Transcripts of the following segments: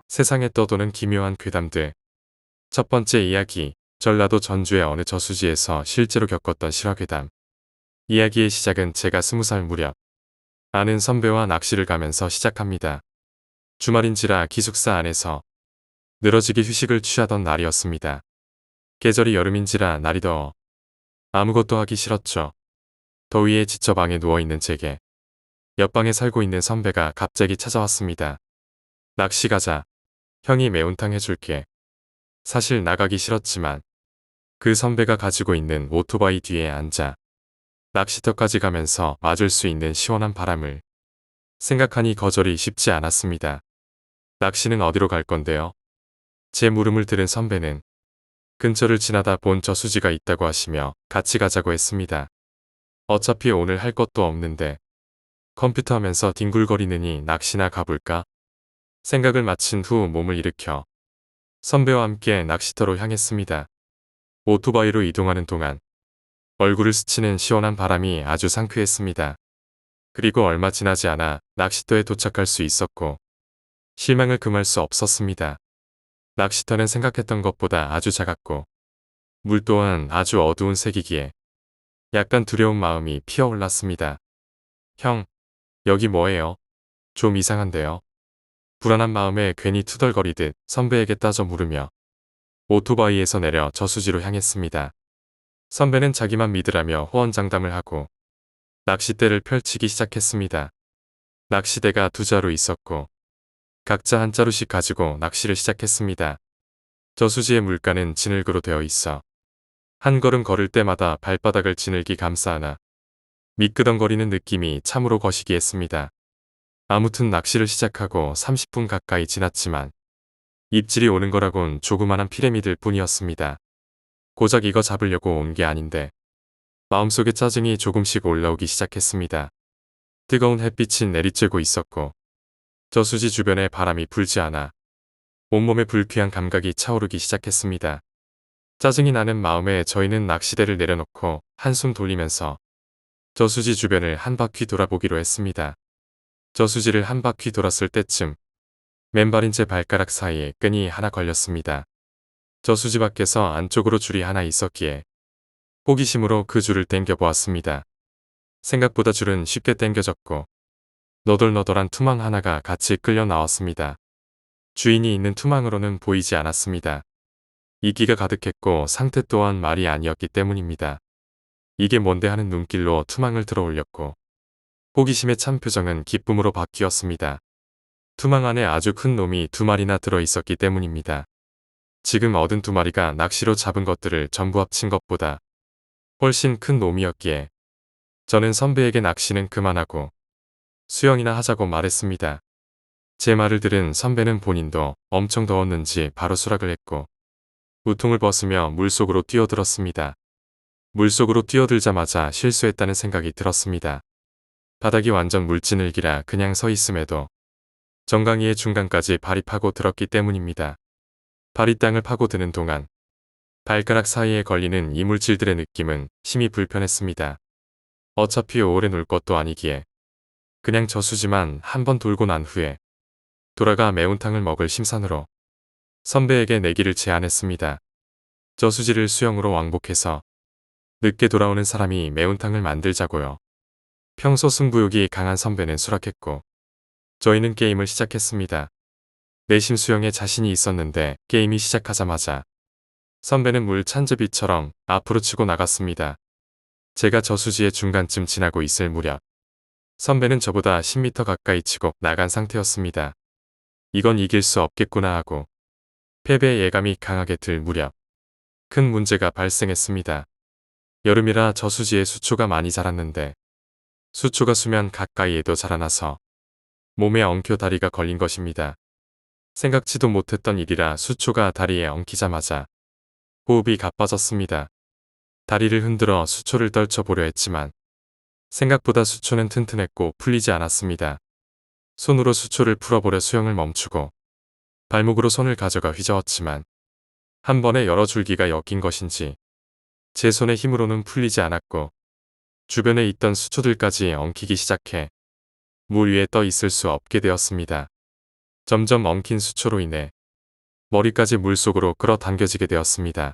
세상에 떠도는 기묘한 괴담들. 첫 번째 이야기, 전라도 전주의 어느 저수지에서 실제로 겪었던 실화괴담. 이야기의 시작은 제가 20살 무렵 아는 선배와 낚시를 가면서 시작합니다. 주말인지라 기숙사 안에서 늘어지게 휴식을 취하던 날이었습니다. 계절이 여름인지라 날이 더워 아무것도 하기 싫었죠. 더위에 지쳐 방에 누워있는 제게 옆방에 살고 있는 선배가 갑자기 찾아왔습니다. 낚시 가자. 형이 매운탕 해줄게. 사실 나가기 싫었지만 그 선배가 가지고 있는 오토바이 뒤에 앉아 낚시터까지 가면서 맞을 수 있는 시원한 바람을 생각하니 거절이 쉽지 않았습니다. 낚시는 어디로 갈 건데요? 제 물음을 들은 선배는 근처를 지나다 본 저수지가 있다고 하시며 같이 가자고 했습니다. 어차피 오늘 할 것도 없는데 컴퓨터 하면서 뒹굴거리느니 낚시나 가볼까? 생각을 마친 후 몸을 일으켜 선배와 함께 낚시터로 향했습니다. 오토바이로 이동하는 동안 얼굴을 스치는 시원한 바람이 아주 상쾌했습니다. 그리고 얼마 지나지 않아 낚시터에 도착할 수 있었고 실망을 금할 수 없었습니다. 낚시터는 생각했던 것보다 아주 작았고 물 또한 아주 어두운 색이기에 약간 두려운 마음이 피어올랐습니다. 형, 여기 뭐예요? 좀 이상한데요? 불안한 마음에 괜히 투덜거리듯 선배에게 따져 물으며 오토바이에서 내려 저수지로 향했습니다. 선배는 자기만 믿으라며 호언장담을 하고 낚싯대를 펼치기 시작했습니다. 낚시대가 두 자루 있었고 각자 한 자루씩 가지고 낚시를 시작했습니다. 저수지의 물가는 진흙으로 되어 있어 한 걸음 걸을 때마다 발바닥을 진흙이 감싸안아 미끄덩거리는 느낌이 참으로 거시기 했습니다. 아무튼 낚시를 시작하고 30분 가까이 지났지만 입질이 오는 거라곤 조그만한 피라미드일 뿐이었습니다. 고작 이거 잡으려고 온 게 아닌데 마음속에 짜증이 조금씩 올라오기 시작했습니다. 뜨거운 햇빛이 내리쬐고 있었고 저수지 주변에 바람이 불지 않아 온몸에 불쾌한 감각이 차오르기 시작했습니다. 짜증이 나는 마음에 저희는 낚시대를 내려놓고 한숨 돌리면서 저수지 주변을 한 바퀴 돌아보기로 했습니다. 저수지를 한 바퀴 돌았을 때쯤 맨발인 제 발가락 사이에 끈이 하나 걸렸습니다. 저수지 밖에서 안쪽으로 줄이 하나 있었기에 호기심으로 그 줄을 당겨보았습니다. 생각보다 줄은 쉽게 당겨졌고 너덜너덜한 투망 하나가 같이 끌려 나왔습니다. 주인이 있는 투망으로는 보이지 않았습니다. 이기가 가득했고 상태 또한 말이 아니었기 때문입니다. 이게 뭔데 하는 눈길로 투망을 들어 올렸고 호기심에 찬 표정은 기쁨으로 바뀌었습니다. 투망 안에 아주 큰 놈이 두 마리나 들어 있었기 때문입니다. 지금 얻은 두 마리가 낚시로 잡은 것들을 전부 합친 것보다 훨씬 큰 놈이었기에 저는 선배에게 낚시는 그만하고 수영이나 하자고 말했습니다. 제 말을 들은 선배는 본인도 엄청 더웠는지 바로 수락을 했고 우통을 벗으며 물속으로 뛰어들었습니다. 물속으로 뛰어들자마자 실수했다는 생각이 들었습니다. 바닥이 완전 물진흙이라 그냥 서 있음에도 정강이의 중간까지 발이 파고 들었기 때문입니다. 발이 땅을 파고드는 동안 발가락 사이에 걸리는 이물질들의 느낌은 심히 불편했습니다. 어차피 오래 놀 것도 아니기에 그냥 저수지만 한번 돌고 난 후에 돌아가 매운탕을 먹을 심산으로 선배에게 내기를 제안했습니다. 저수지를 수영으로 왕복해서 늦게 돌아오는 사람이 매운탕을 만들자고요. 평소 승부욕이 강한 선배는 수락했고 저희는 게임을 시작했습니다. 내심 수영에 자신이 있었는데 게임이 시작하자마자 선배는 물 찬제비처럼 앞으로 치고 나갔습니다. 제가 저수지의 중간쯤 지나고 있을 무렵 선배는 저보다 10m 가까이 치고 나간 상태였습니다. 이건 이길 수 없겠구나 하고 패배의 예감이 강하게 들 무렵 큰 문제가 발생했습니다. 여름이라 저수지에 수초가 많이 자랐는데 수초가 수면 가까이에도 자라나서 몸에 엉켜 다리가 걸린 것입니다. 생각지도 못했던 일이라 수초가 다리에 엉키자마자 호흡이 가빠졌습니다. 다리를 흔들어 수초를 떨쳐보려 했지만 생각보다 수초는 튼튼했고 풀리지 않았습니다. 손으로 수초를 풀어보려 수영을 멈추고 발목으로 손을 가져가 휘저었지만 한 번에 여러 줄기가 엮인 것인지 제 손의 힘으로는 풀리지 않았고 주변에 있던 수초들까지 엉키기 시작해 물 위에 떠 있을 수 없게 되었습니다. 점점 엉킨 수초로 인해 머리까지 물속으로 끌어당겨지게 되었습니다.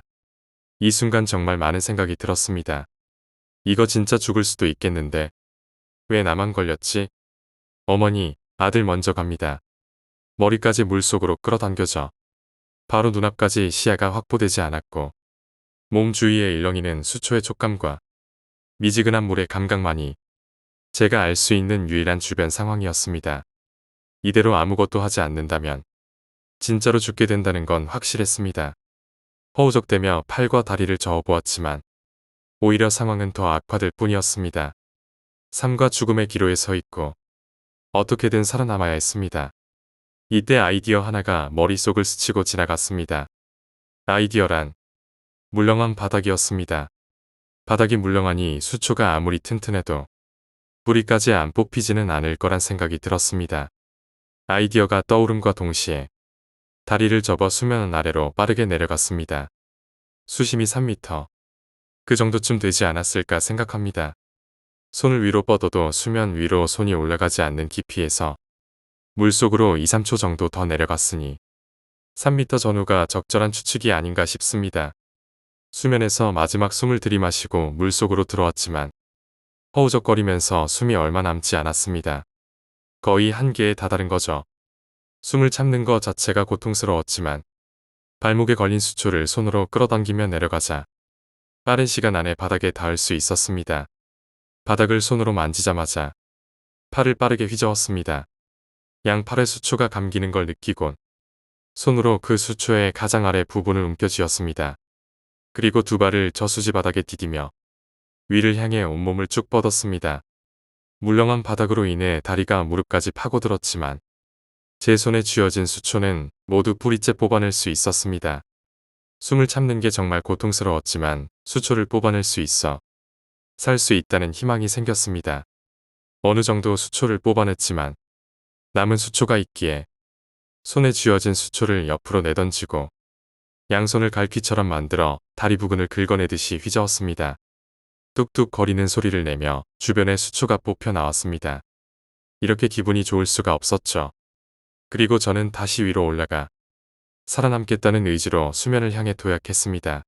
이 순간 정말 많은 생각이 들었습니다. 이거 진짜 죽을 수도 있겠는데 왜 나만 걸렸지? 어머니, 아들 먼저 갑니다. 머리까지 물속으로 끌어당겨져 바로 눈앞까지 시야가 확보되지 않았고 몸 주위에 일렁이는 수초의 촉감과 미지근한 물의 감각만이 제가 알 수 있는 유일한 주변 상황이었습니다. 이대로 아무것도 하지 않는다면 진짜로 죽게 된다는 건 확실했습니다. 허우적대며 팔과 다리를 저어보았지만 오히려 상황은 더 악화될 뿐이었습니다. 삶과 죽음의 기로에 서 있고 어떻게든 살아남아야 했습니다. 이때 아이디어 하나가 머릿속을 스치고 지나갔습니다. 아이디어란 물렁한 바닥이었습니다. 바닥이 물렁하니 수초가 아무리 튼튼해도 뿌리까지 안 뽑히지는 않을 거란 생각이 들었습니다. 아이디어가 떠오름과 동시에 다리를 접어 수면 아래로 빠르게 내려갔습니다. 수심이 3m. 그 정도쯤 되지 않았을까 생각합니다. 손을 위로 뻗어도 수면 위로 손이 올라가지 않는 깊이에서 물속으로 2, 3초 정도 더 내려갔으니 3m 전후가 적절한 추측이 아닌가 싶습니다. 수면에서 마지막 숨을 들이마시고 물속으로 들어왔지만 허우적거리면서 숨이 얼마 남지 않았습니다. 거의 한계에 다다른 거죠. 숨을 참는 것 자체가 고통스러웠지만 발목에 걸린 수초를 손으로 끌어당기며 내려가자 빠른 시간 안에 바닥에 닿을 수 있었습니다. 바닥을 손으로 만지자마자 팔을 빠르게 휘저었습니다. 양팔에 수초가 감기는 걸 느끼곤 손으로 그 수초의 가장 아래 부분을 움켜쥐었습니다. 그리고 두 발을 저수지 바닥에 디디며 위를 향해 온몸을 쭉 뻗었습니다. 물렁한 바닥으로 인해 다리가 무릎까지 파고들었지만 제 손에 쥐어진 수초는 모두 뿌리째 뽑아낼 수 있었습니다. 숨을 참는 게 정말 고통스러웠지만 수초를 뽑아낼 수 있어 살 수 있다는 희망이 생겼습니다. 어느 정도 수초를 뽑아냈지만 남은 수초가 있기에 손에 쥐어진 수초를 옆으로 내던지고 양손을 갈퀴처럼 만들어 다리 부근을 긁어내듯이 휘저었습니다. 뚝뚝 거리는 소리를 내며 주변에 수초가 뽑혀 나왔습니다. 이렇게 기분이 좋을 수가 없었죠. 그리고 저는 다시 위로 올라가 살아남겠다는 의지로 수면을 향해 도약했습니다.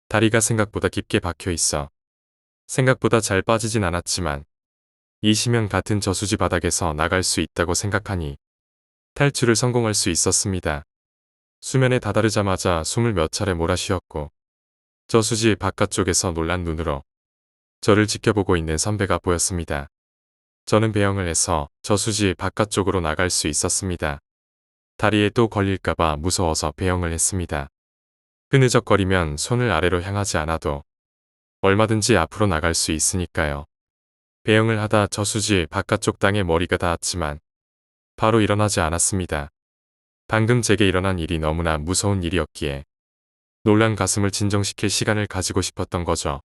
다리가 생각보다 깊게 박혀 있어 생각보다 잘 빠지진 않았지만 이시면 같은 저수지 바닥에서 나갈 수 있다고 생각하니 탈출을 성공할 수 있었습니다. 수면에 다다르자마자 숨을 몇 차례 몰아쉬었고 저수지 바깥쪽에서 놀란 눈으로 저를 지켜보고 있는 선배가 보였습니다. 저는 배영을 해서 저수지 바깥쪽으로 나갈 수 있었습니다. 다리에 또 걸릴까봐 무서워서 배영을 했습니다. 흐느적거리면 손을 아래로 향하지 않아도 얼마든지 앞으로 나갈 수 있으니까요. 배영을 하다 저수지 바깥쪽 땅에 머리가 닿았지만 바로 일어나지 않았습니다. 방금 제게 일어난 일이 너무나 무서운 일이었기에 놀란 가슴을 진정시킬 시간을 가지고 싶었던 거죠.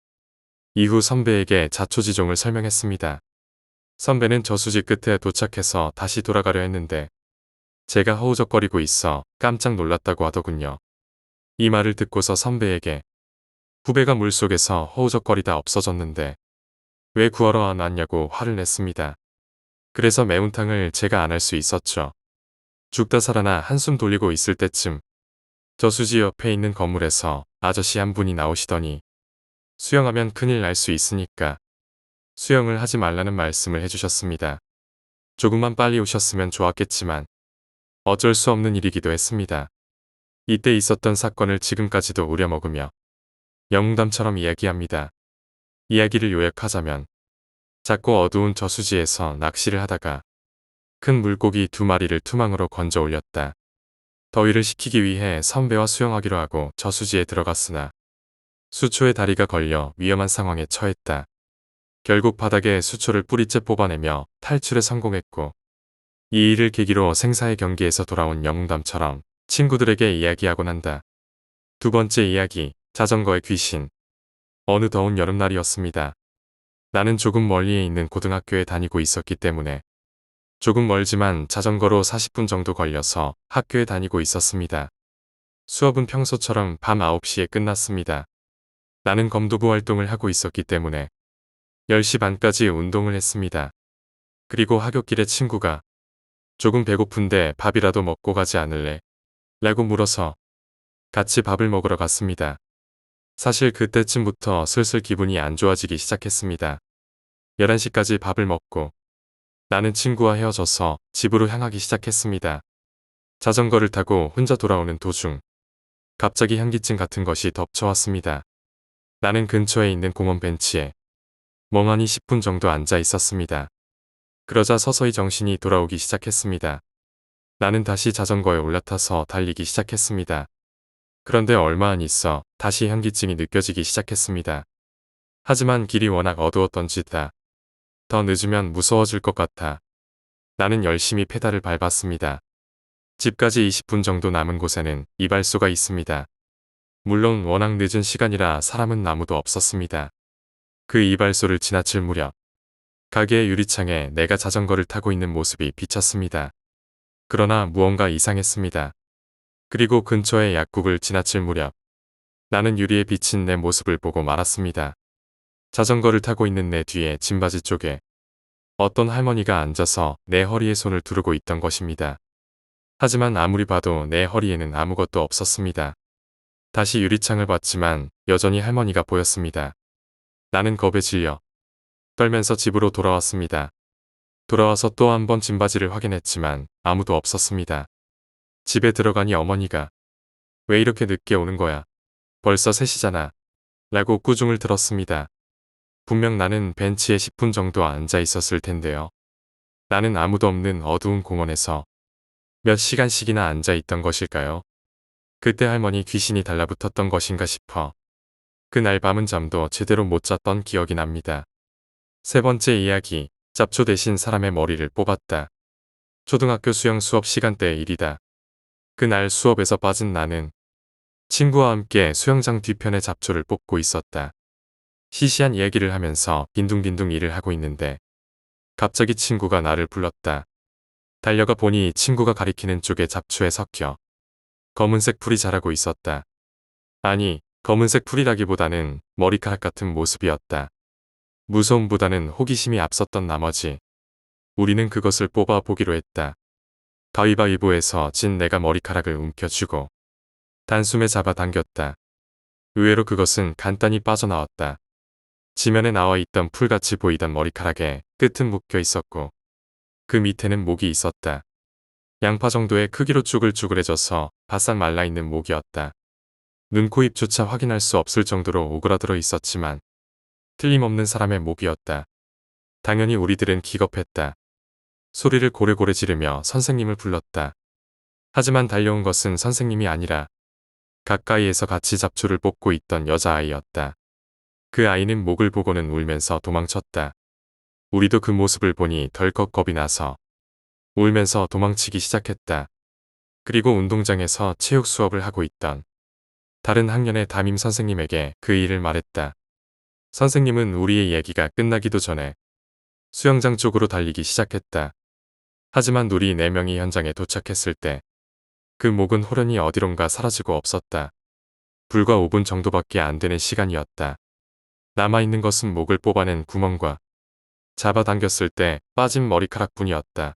이후 선배에게 자초지종을 설명했습니다. 선배는 저수지 끝에 도착해서 다시 돌아가려 했는데 제가 허우적거리고 있어 깜짝 놀랐다고 하더군요. 이 말을 듣고서 선배에게 후배가 물속에서 허우적거리다 없어졌는데 왜 구하러 안 왔냐고 화를 냈습니다. 그래서 매운탕을 제가 안 할 수 있었죠. 죽다 살아나 한숨 돌리고 있을 때쯤 저수지 옆에 있는 건물에서 아저씨 한 분이 나오시더니 수영하면 큰일 날 수 있으니까 수영을 하지 말라는 말씀을 해주셨습니다. 조금만 빨리 오셨으면 좋았겠지만 어쩔 수 없는 일이기도 했습니다. 이때 있었던 사건을 지금까지도 우려먹으며 영웅담처럼 이야기합니다. 이야기를 요약하자면 작고 어두운 저수지에서 낚시를 하다가 큰 물고기 2마리를 투망으로 건져 올렸다. 더위를 식히기 위해 선배와 수영하기로 하고 저수지에 들어갔으나 수초의 다리가 걸려 위험한 상황에 처했다. 결국 바닥에 수초를 뿌리째 뽑아내며 탈출에 성공했고 이 일을 계기로 생사의 경기에서 돌아온 영웅담처럼 친구들에게 이야기하곤 한다. 두 번째 이야기, 자전거의 귀신. 어느 더운 여름날이었습니다. 나는 조금 멀리에 있는 고등학교에 다니고 있었기 때문에 조금 멀지만 자전거로 40분 정도 걸려서 학교에 다니고 있었습니다. 수업은 평소처럼 밤 9시에 끝났습니다. 나는 검도부 활동을 하고 있었기 때문에 10시 반까지 운동을 했습니다. 그리고 하굣길에 친구가 조금 배고픈데 밥이라도 먹고 가지 않을래? 라고 물어서 같이 밥을 먹으러 갔습니다. 사실 그때쯤부터 슬슬 기분이 안 좋아지기 시작했습니다. 11시까지 밥을 먹고 나는 친구와 헤어져서 집으로 향하기 시작했습니다. 자전거를 타고 혼자 돌아오는 도중 갑자기 현기증 같은 것이 덮쳐왔습니다. 나는 근처에 있는 공원 벤치에 멍하니 10분 정도 앉아 있었습니다. 그러자 서서히 정신이 돌아오기 시작했습니다. 나는 다시 자전거에 올라타서 달리기 시작했습니다. 그런데 얼마 안 있어 다시 현기증이 느껴지기 시작했습니다. 하지만 길이 워낙 어두웠던지다. 더 늦으면 무서워질 것 같아. 나는 열심히 페달을 밟았습니다. 집까지 20분 정도 남은 곳에는 이발소가 있습니다. 물론 워낙 늦은 시간이라 사람은 아무도 없었습니다. 그 이발소를 지나칠 무렵 가게의 유리창에 내가 자전거를 타고 있는 모습이 비쳤습니다. 그러나 무언가 이상했습니다. 그리고 근처의 약국을 지나칠 무렵 나는 유리에 비친 내 모습을 보고 말았습니다. 자전거를 타고 있는 내 뒤에 짐바지 쪽에 어떤 할머니가 앉아서 내 허리에 손을 두르고 있던 것입니다. 하지만 아무리 봐도 내 허리에는 아무것도 없었습니다. 다시 유리창을 봤지만 여전히 할머니가 보였습니다. 나는 겁에 질려 떨면서 집으로 돌아왔습니다. 돌아와서 또 한 번 짐바지를 확인했지만 아무도 없었습니다. 집에 들어가니 어머니가 왜 이렇게 늦게 오는 거야? 벌써 3시잖아. 라고 꾸중을 들었습니다. 분명 나는 벤치에 10분 정도 앉아 있었을 텐데요. 나는 아무도 없는 어두운 공원에서 몇 시간씩이나 앉아 있던 것일까요? 그때 할머니 귀신이 달라붙었던 것인가 싶어 그날 밤은 잠도 제대로 못 잤던 기억이 납니다. 세 번째 이야기, 잡초 대신 사람의 머리를 뽑았다. 초등학교 수영 수업 시간대의 일이다. 그날 수업에서 빠진 나는 친구와 함께 수영장 뒤편에 잡초를 뽑고 있었다. 시시한 이야기를 하면서 빈둥빈둥 일을 하고 있는데 갑자기 친구가 나를 불렀다. 달려가 보니 친구가 가리키는 쪽에 잡초에 섞여 검은색 풀이 자라고 있었다. 아니, 검은색 풀이라기보다는 머리카락 같은 모습이었다. 무서움보다는 호기심이 앞섰던 나머지 우리는 그것을 뽑아 보기로 했다. 가위바위보에서 진 내가 머리카락을 움켜쥐고 단숨에 잡아당겼다. 의외로 그것은 간단히 빠져나왔다. 지면에 나와 있던 풀같이 보이던 머리카락에 끝은 묶여 있었고 그 밑에는 목이 있었다. 양파 정도의 크기로 쭈글쭈글해져서 바싹 말라있는 목이었다. 눈, 코, 입조차 확인할 수 없을 정도로 오그라들어 있었지만 틀림없는 사람의 목이었다. 당연히 우리들은 기겁했다. 소리를 고래고래 지르며 선생님을 불렀다. 하지만 달려온 것은 선생님이 아니라 가까이에서 같이 잡초를 뽑고 있던 여자아이였다. 그 아이는 목을 보고는 울면서 도망쳤다. 우리도 그 모습을 보니 덜컥 겁이 나서 울면서 도망치기 시작했다. 그리고 운동장에서 체육 수업을 하고 있던 다른 학년의 담임 선생님에게 그 일을 말했다. 선생님은 우리의 얘기가 끝나기도 전에 수영장 쪽으로 달리기 시작했다. 하지만 우리 4명이 현장에 도착했을 때 그 목은 호련히 어디론가 사라지고 없었다. 불과 5분 정도밖에 안 되는 시간이었다. 남아있는 것은 목을 뽑아낸 구멍과 잡아당겼을 때 빠진 머리카락뿐이었다.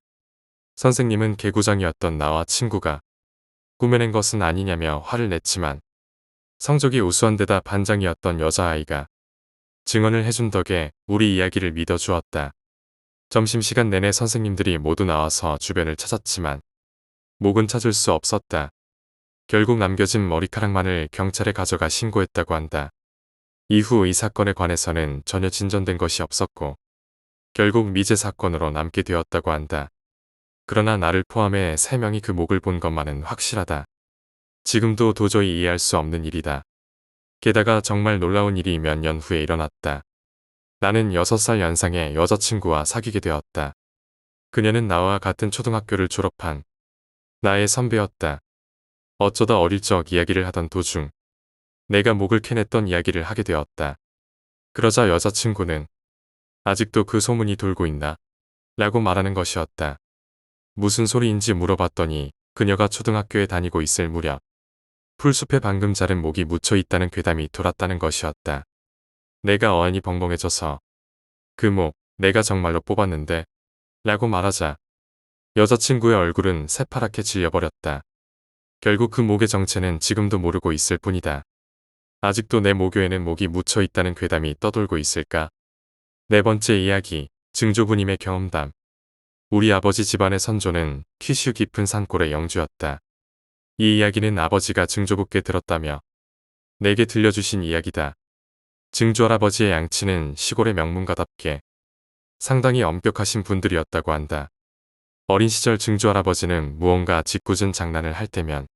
선생님은 개구장이었던 나와 친구가 꾸며낸 것은 아니냐며 화를 냈지만 성적이 우수한 데다 반장이었던 여자아이가 증언을 해준 덕에 우리 이야기를 믿어주었다. 점심시간 내내 선생님들이 모두 나와서 주변을 찾았지만 목은 찾을 수 없었다. 결국 남겨진 머리카락만을 경찰에 가져가 신고했다고 한다. 이후 이 사건에 관해서는 전혀 진전된 것이 없었고 결국 미제 사건으로 남게 되었다고 한다. 그러나 나를 포함해 3명이 그 목을 본 것만은 확실하다. 지금도 도저히 이해할 수 없는 일이다. 게다가 정말 놀라운 일이 몇 년 후에 일어났다. 나는 6살 연상의 여자친구와 사귀게 되었다. 그녀는 나와 같은 초등학교를 졸업한 나의 선배였다. 어쩌다 어릴 적 이야기를 하던 도중 내가 목을 캐냈던 이야기를 하게 되었다. 그러자 여자친구는 아직도 그 소문이 돌고 있나? 라고 말하는 것이었다. 무슨 소리인지 물어봤더니 그녀가 초등학교에 다니고 있을 무렵 풀숲에 방금 자른 목이 묻혀 있다는 괴담이 돌았다는 것이었다. 내가 어안이 벙벙해져서 그 목 내가 정말로 뽑았는데? 라고 말하자 여자친구의 얼굴은 새파랗게 질려버렸다. 결국 그 목의 정체는 지금도 모르고 있을 뿐이다. 아직도 내 모교에는 목이 묻혀 있다는 괴담이 떠돌고 있을까? 네 번째 이야기, 증조부님의 경험담. 우리 아버지 집안의 선조는 퀴슈 깊은 산골의 영주였다. 이 이야기는 아버지가 증조부께 들었다며 내게 들려주신 이야기다. 증조할아버지의 양치는 시골의 명문가답게 상당히 엄격하신 분들이었다고 한다. 어린 시절 증조할아버지는 무언가 짓궂은 장난을 할 때면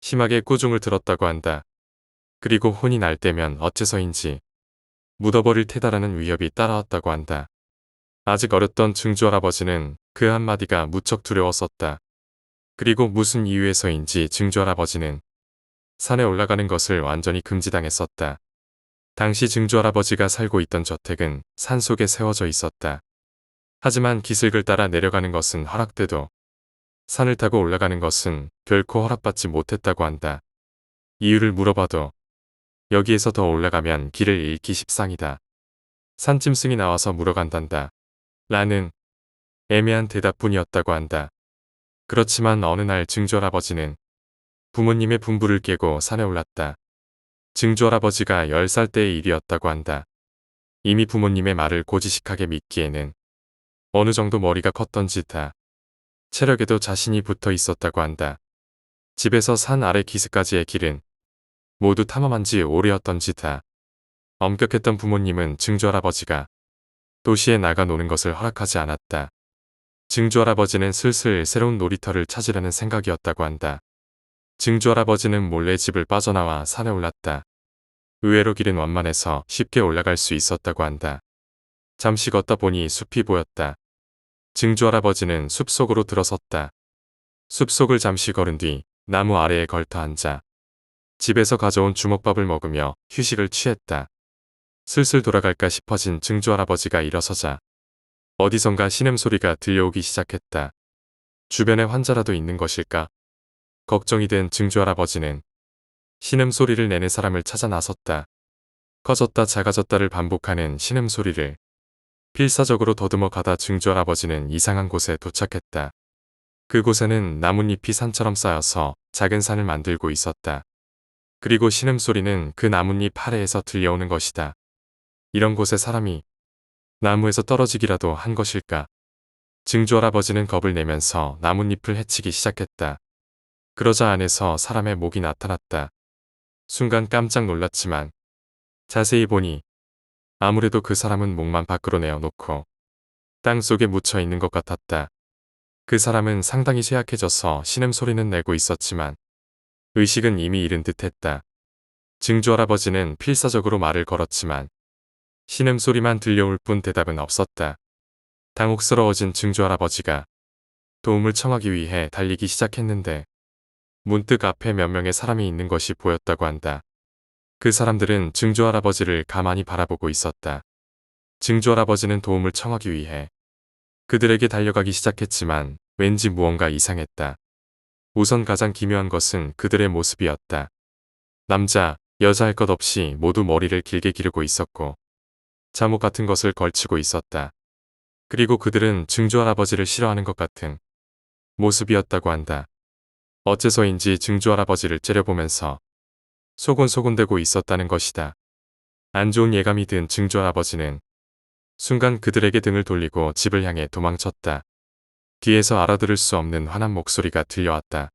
심하게 꾸중을 들었다고 한다. 그리고 혼이 날 때면 어째서인지 묻어버릴 테다라는 위협이 따라왔다고 한다. 아직 어렸던 증조할아버지는 그 한마디가 무척 두려웠었다. 그리고 무슨 이유에서인지 증조할아버지는 산에 올라가는 것을 완전히 금지당했었다. 당시 증조할아버지가 살고 있던 저택은 산속에 세워져 있었다. 하지만 기슭을 따라 내려가는 것은 허락돼도 산을 타고 올라가는 것은 결코 허락받지 못했다고 한다. 이유를 물어봐도 여기에서 더 올라가면 길을 잃기 십상이다. 산짐승이 나와서 물어간단다. 라는 애매한 대답뿐이었다고 한다. 그렇지만 어느 날 증조할아버지는 부모님의 분부를 깨고 산에 올랐다. 증조할아버지가 10살 때의 일이었다고 한다. 이미 부모님의 말을 고지식하게 믿기에는 어느 정도 머리가 컸던지 다 체력에도 자신이 붙어 있었다고 한다. 집에서 산 아래 기슭까지의 길은 모두 탐험한 지 오래였던지 다 엄격했던 부모님은 증조할아버지가 도시에 나가 노는 것을 허락하지 않았다. 증조할아버지는 슬슬 새로운 놀이터를 찾으려는 생각이었다고 한다. 증조할아버지는 몰래 집을 빠져나와 산에 올랐다. 의외로 길은 완만해서 쉽게 올라갈 수 있었다고 한다. 잠시 걷다 보니 숲이 보였다. 증조할아버지는 숲속으로 들어섰다. 숲속을 잠시 걸은 뒤 나무 아래에 걸터 앉아 집에서 가져온 주먹밥을 먹으며 휴식을 취했다. 슬슬 돌아갈까 싶어진 증조할아버지가 일어서자 어디선가 신음소리가 들려오기 시작했다. 주변에 환자라도 있는 것일까? 걱정이 된 증조할아버지는 신음소리를 내는 사람을 찾아 나섰다. 커졌다 작아졌다를 반복하는 신음소리를 필사적으로 더듬어 가다 증조할아버지는 이상한 곳에 도착했다. 그곳에는 나뭇잎이 산처럼 쌓여서 작은 산을 만들고 있었다. 그리고 신음소리는 그 나뭇잎 아래에서 들려오는 것이다. 이런 곳에 사람이 나무에서 떨어지기라도 한 것일까? 증조할아버지는 겁을 내면서 나뭇잎을 헤치기 시작했다. 그러자 안에서 사람의 목이 나타났다. 순간 깜짝 놀랐지만 자세히 보니 아무래도 그 사람은 목만 밖으로 내어놓고 땅 속에 묻혀 있는 것 같았다. 그 사람은 상당히 쇠약해져서 신음소리는 내고 있었지만 의식은 이미 잃은 듯했다. 증조할아버지는 필사적으로 말을 걸었지만 신음소리만 들려올 뿐 대답은 없었다. 당혹스러워진 증조할아버지가 도움을 청하기 위해 달리기 시작했는데 문득 앞에 몇 명의 사람이 있는 것이 보였다고 한다. 그 사람들은 증조할아버지를 가만히 바라보고 있었다. 증조할아버지는 도움을 청하기 위해 그들에게 달려가기 시작했지만 왠지 무언가 이상했다. 우선 가장 기묘한 것은 그들의 모습이었다. 남자, 여자 할 것 없이 모두 머리를 길게 기르고 있었고 잠옷 같은 것을 걸치고 있었다. 그리고 그들은 증조할아버지를 싫어하는 것 같은 모습이었다고 한다. 어째서인지 증조할아버지를 째려보면서 소곤소곤대고 있었다는 것이다. 안 좋은 예감이 든 증조할아버지는 순간 그들에게 등을 돌리고 집을 향해 도망쳤다. 뒤에서 알아들을 수 없는 화난 목소리가 들려왔다.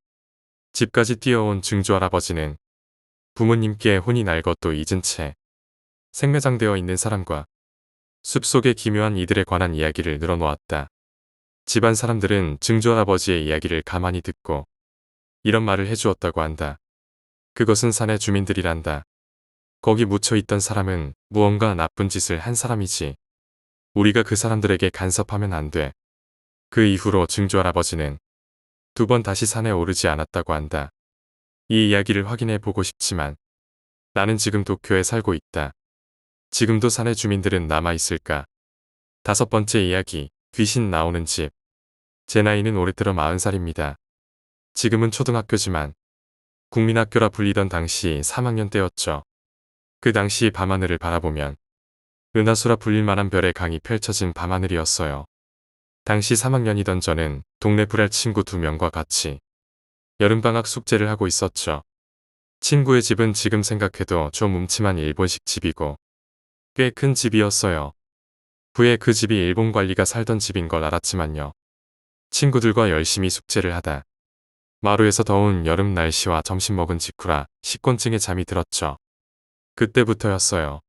집까지 뛰어온 증조할아버지는 부모님께 혼이 날 것도 잊은 채 생매장되어 있는 사람과 숲속의 기묘한 이들에 관한 이야기를 늘어놓았다. 집안 사람들은 증조할아버지의 이야기를 가만히 듣고 이런 말을 해주었다고 한다. 그것은 산의 주민들이란다. 거기 묻혀있던 사람은 무언가 나쁜 짓을 한 사람이지. 우리가 그 사람들에게 간섭하면 안 돼. 그 이후로 증조할아버지는 2번 다시 산에 오르지 않았다고 한다. 이 이야기를 확인해 보고 싶지만 나는 지금 도쿄에 살고 있다. 지금도 산의 주민들은 남아있을까? 5번째 이야기, 귀신 나오는 집. 제 나이는 올해 들어 40살입니다. 지금은 초등학교지만 국민학교라 불리던 당시 3학년 때였죠. 그 당시 밤하늘을 바라보면 은하수라 불릴 만한 별의 강이 펼쳐진 밤하늘이었어요. 당시 3학년이던 저는 동네 불알 친구 2명과 같이 여름방학 숙제를 하고 있었죠. 친구의 집은 지금 생각해도 좀 음침한 일본식 집이고 꽤 큰 집이었어요. 후에 그 집이 일본 관리가 살던 집인 걸 알았지만요. 친구들과 열심히 숙제를 하다 마루에서 더운 여름 날씨와 점심 먹은 직후라 식곤증에 잠이 들었죠. 그때부터였어요.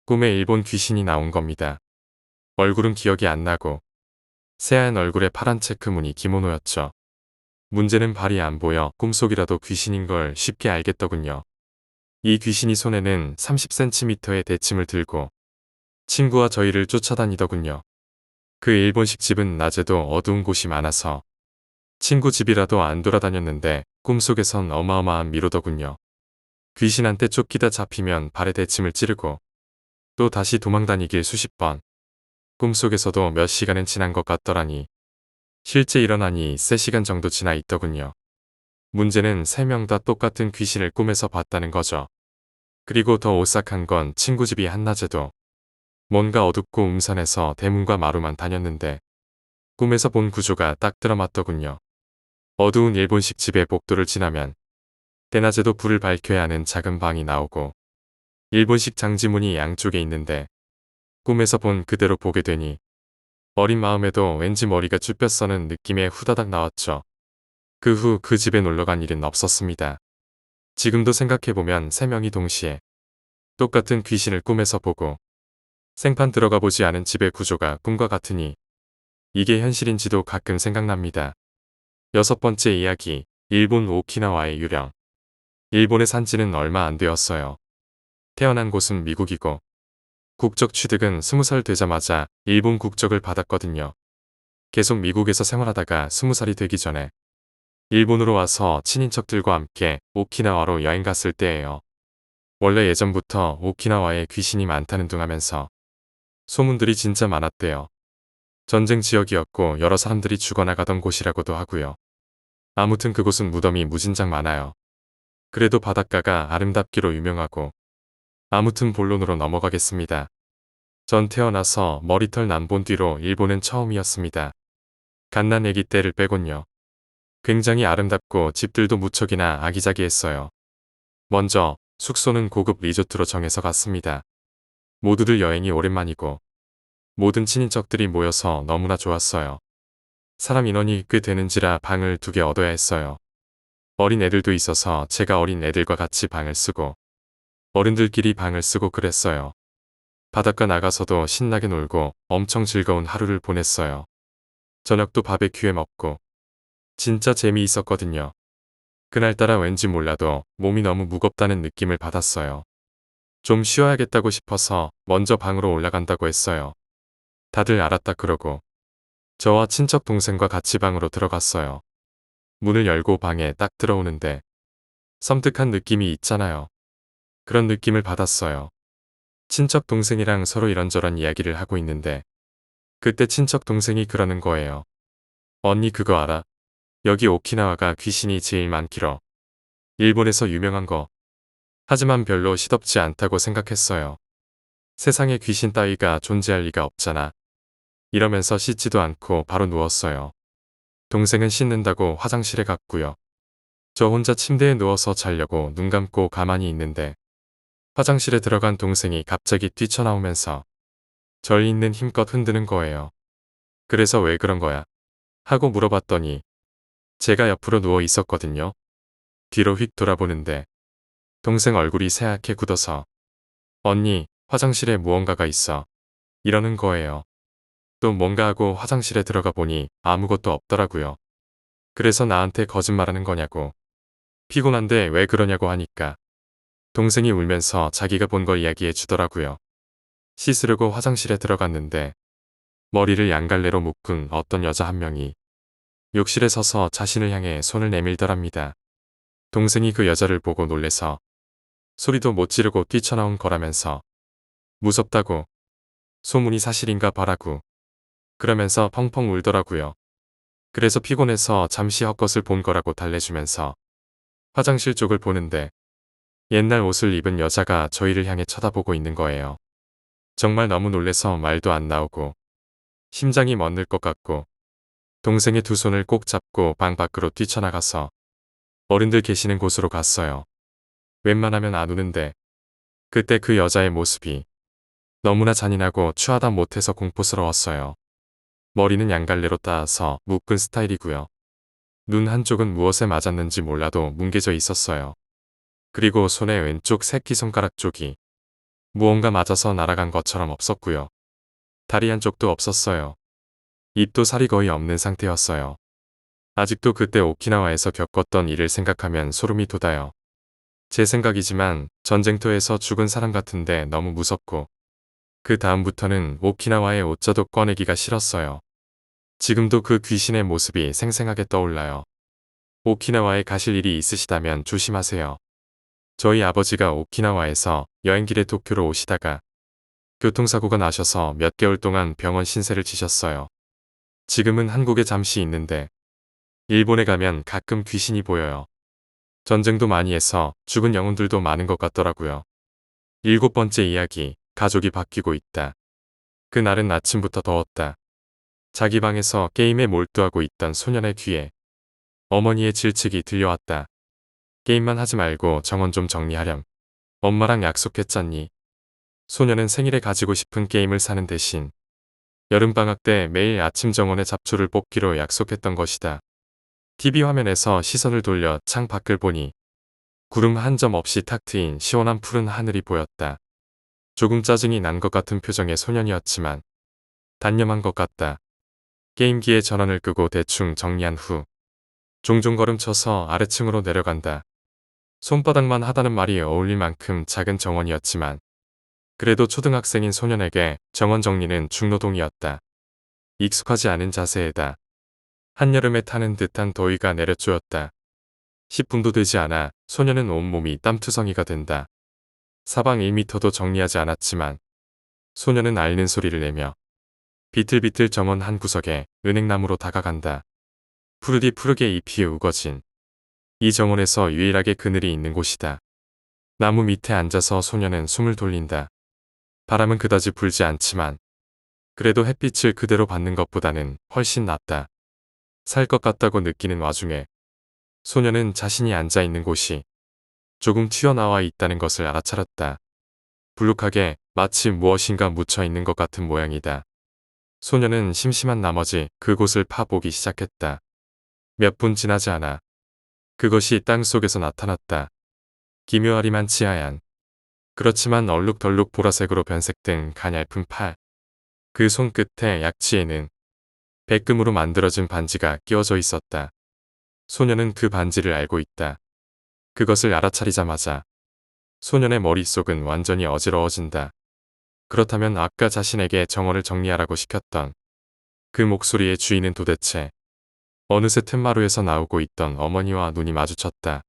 꿈에 일본 귀신이 나온 겁니다. 얼굴은 기억이 안 나고 새하얀 얼굴에 파란 체크무늬 기모노였죠. 문제는 발이 안 보여 꿈속이라도 귀신인 걸 쉽게 알겠더군요. 이 귀신이 손에는 30cm의 대침을 들고 친구와 저희를 쫓아다니더군요. 그 일본식 집은 낮에도 어두운 곳이 많아서 친구 집이라도 안 돌아다녔는데 꿈속에선 어마어마한 미로더군요. 귀신한테 쫓기다 잡히면 발에 대침을 찌르고 또 다시 도망다니길 수십 번. 꿈속에서도 몇 시간은 지난 것 같더라니. 실제 일어나니 3시간 정도 지나 있더군요. 문제는 3명 다 똑같은 귀신을 꿈에서 봤다는 거죠. 그리고 더 오싹한 건 친구 집이 한낮에도 뭔가 어둡고 음산해서 대문과 마루만 다녔는데 꿈에서 본 구조가 딱 들어맞더군요. 어두운 일본식 집의 복도를 지나면 대낮에도 불을 밝혀야 하는 작은 방이 나오고 일본식 장지문이 양쪽에 있는데 꿈에서 본 그대로 보게 되니 어린 마음에도 왠지 머리가 쭈뼛 서는 느낌에 후다닥 나왔죠. 그 후 그 집에 놀러간 일은 없었습니다. 지금도 생각해보면 3명이 동시에 똑같은 귀신을 꿈에서 보고 생판 들어가 보지 않은 집의 구조가 꿈과 같으니 이게 현실인지도 가끔 생각납니다. 6번째 이야기, 일본 오키나와의 유령. 일본에 산 지는 얼마 안 되었어요. 태어난 곳은 미국이고 국적 취득은 20살 되자마자 일본 국적을 받았거든요. 계속 미국에서 생활하다가 20살이 되기 전에 일본으로 와서 친인척들과 함께 오키나와로 여행 갔을 때예요. 원래 예전부터 오키나와에 귀신이 많다는 둥 하면서 소문들이 진짜 많았대요. 전쟁 지역이었고 여러 사람들이 죽어나가던 곳이라고도 하고요. 아무튼 그곳은 무덤이 무진장 많아요. 그래도 바닷가가 아름답기로 유명하고 아무튼 본론으로 넘어가겠습니다. 전 태어나서 머리털 남본 뒤로 일본은 처음이었습니다. 갓난 아기 때를 빼곤요. 굉장히 아름답고 집들도 무척이나 아기자기했어요. 먼저 숙소는 고급 리조트로 정해서 갔습니다. 모두들 여행이 오랜만이고 모든 친인척들이 모여서 너무나 좋았어요. 사람 인원이 꽤 되는지라 방을 2개 얻어야 했어요. 어린 애들도 있어서 제가 어린 애들과 같이 방을 쓰고 어른들끼리 방을 쓰고 그랬어요. 바닷가 나가서도 신나게 놀고 엄청 즐거운 하루를 보냈어요. 저녁도 바베큐에 먹고 진짜 재미있었거든요. 그날따라 왠지 몰라도 몸이 너무 무겁다는 느낌을 받았어요. 좀 쉬어야겠다고 싶어서 먼저 방으로 올라간다고 했어요. 다들 알았다 그러고 저와 친척 동생과 같이 방으로 들어갔어요. 문을 열고 방에 딱 들어오는데 섬뜩한 느낌이 있잖아요. 그런 느낌을 받았어요. 친척 동생이랑 서로 이런저런 이야기를 하고 있는데 그때 친척 동생이 그러는 거예요. 언니 그거 알아? 여기 오키나와가 귀신이 제일 많기로. 일본에서 유명한 거. 하지만 별로 시덥지 않다고 생각했어요. 세상에 귀신 따위가 존재할 리가 없잖아. 이러면서 씻지도 않고 바로 누웠어요. 동생은 씻는다고 화장실에 갔고요. 저 혼자 침대에 누워서 자려고 눈 감고 가만히 있는데 화장실에 들어간 동생이 갑자기 뛰쳐나오면서 절 있는 힘껏 흔드는 거예요. 그래서 왜 그런 거야? 하고 물어봤더니 제가 옆으로 누워 있었거든요. 뒤로 휙 돌아보는데 동생 얼굴이 새하얗게 굳어서 언니, 화장실에 무언가가 있어. 이러는 거예요. 또 뭔가 하고 화장실에 들어가 보니 아무것도 없더라고요. 그래서 나한테 거짓말하는 거냐고. 피곤한데 왜 그러냐고 하니까 동생이 울면서 자기가 본 걸 이야기해 주더라고요. 씻으려고 화장실에 들어갔는데 머리를 양갈래로 묶은 어떤 여자 한 명이 욕실에 서서 자신을 향해 손을 내밀더랍니다. 동생이 그 여자를 보고 놀래서 소리도 못 지르고 뛰쳐나온 거라면서 무섭다고 소문이 사실인가 봐라고 그러면서 펑펑 울더라고요. 그래서 피곤해서 잠시 헛것을 본 거라고 달래주면서 화장실 쪽을 보는데 옛날 옷을 입은 여자가 저희를 향해 쳐다보고 있는 거예요. 정말 너무 놀래서 말도 안 나오고 심장이 멎는 것 같고 동생의 두 손을 꼭 잡고 방 밖으로 뛰쳐나가서 어른들 계시는 곳으로 갔어요. 웬만하면 안 우는데 그때 그 여자의 모습이 너무나 잔인하고 추하다 못해서 공포스러웠어요. 머리는 양갈래로 따서 묶은 스타일이고요. 눈 한쪽은 무엇에 맞았는지 몰라도 뭉개져 있었어요. 그리고 손의 왼쪽 새끼손가락 쪽이 무언가 맞아서 날아간 것처럼 없었고요. 다리 한쪽도 없었어요. 입도 살이 거의 없는 상태였어요. 아직도 그때 오키나와에서 겪었던 일을 생각하면 소름이 돋아요. 제 생각이지만 전쟁터에서 죽은 사람 같은데 너무 무섭고 그 다음부터는 오키나와의 옷자도 꺼내기가 싫었어요. 지금도 그 귀신의 모습이 생생하게 떠올라요. 오키나와에 가실 일이 있으시다면 조심하세요. 저희 아버지가 오키나와에서 여행길에 도쿄로 오시다가 교통사고가 나셔서 몇 개월 동안 병원 신세를 지셨어요. 지금은 한국에 잠시 있는데 일본에 가면 가끔 귀신이 보여요. 전쟁도 많이 해서 죽은 영혼들도 많은 것 같더라고요. 7번째 이야기, 가족이 바뀌고 있다. 그날은 아침부터 더웠다. 자기 방에서 게임에 몰두하고 있던 소년의 귀에 어머니의 질책이 들려왔다. 게임만 하지 말고 정원 좀 정리하렴. 엄마랑 약속했잖니. 소년은 생일에 가지고 싶은 게임을 사는 대신 여름방학 때 매일 아침 정원에 잡초를 뽑기로 약속했던 것이다. TV 화면에서 시선을 돌려 창 밖을 보니 구름 한 점 없이 탁 트인 시원한 푸른 하늘이 보였다. 조금 짜증이 난 것 같은 표정의 소년이었지만 단념한 것 같다. 게임기의 전원을 끄고 대충 정리한 후 종종 걸음쳐서 아래층으로 내려간다. 손바닥만 하다는 말이 어울릴 만큼 작은 정원이었지만 그래도 초등학생인 소년에게 정원 정리는 중노동이었다. 익숙하지 않은 자세에다 한여름에 타는 듯한 더위가 내려쪼였다. 10분도 되지 않아 소년은 온몸이 땀투성이가 된다. 사방 1미터도 정리하지 않았지만 소년은 앓는 소리를 내며 비틀비틀 정원 한 구석에 은행나무로 다가간다. 푸르게 잎이 우거진 이 정원에서 유일하게 그늘이 있는 곳이다. 나무 밑에 앉아서 소년은 숨을 돌린다. 바람은 그다지 불지 않지만 그래도 햇빛을 그대로 받는 것보다는 훨씬 낫다. 살 것 같다고 느끼는 와중에 소년은 자신이 앉아있는 곳이 조금 튀어나와 있다는 것을 알아차렸다. 불룩하게 마치 무엇인가 묻혀있는 것 같은 모양이다. 소년은 심심한 나머지 그곳을 파보기 시작했다. 몇 분 지나지 않아 그것이 땅 속에서 나타났다. 기묘하리만 치하얀 그렇지만 얼룩덜룩 보라색으로 변색된 가냘픈 팔. 그 손끝에 약지에는 백금으로 만들어진 반지가 끼워져 있었다. 소년은 그 반지를 알고 있다. 그것을 알아차리자마자 소년의 머릿속은 완전히 어지러워진다. 그렇다면 아까 자신에게 정원을 정리하라고 시켰던 그 목소리의 주인은 도대체 어느새 툇마루에서 나오고 있던 어머니와 눈이 마주쳤다.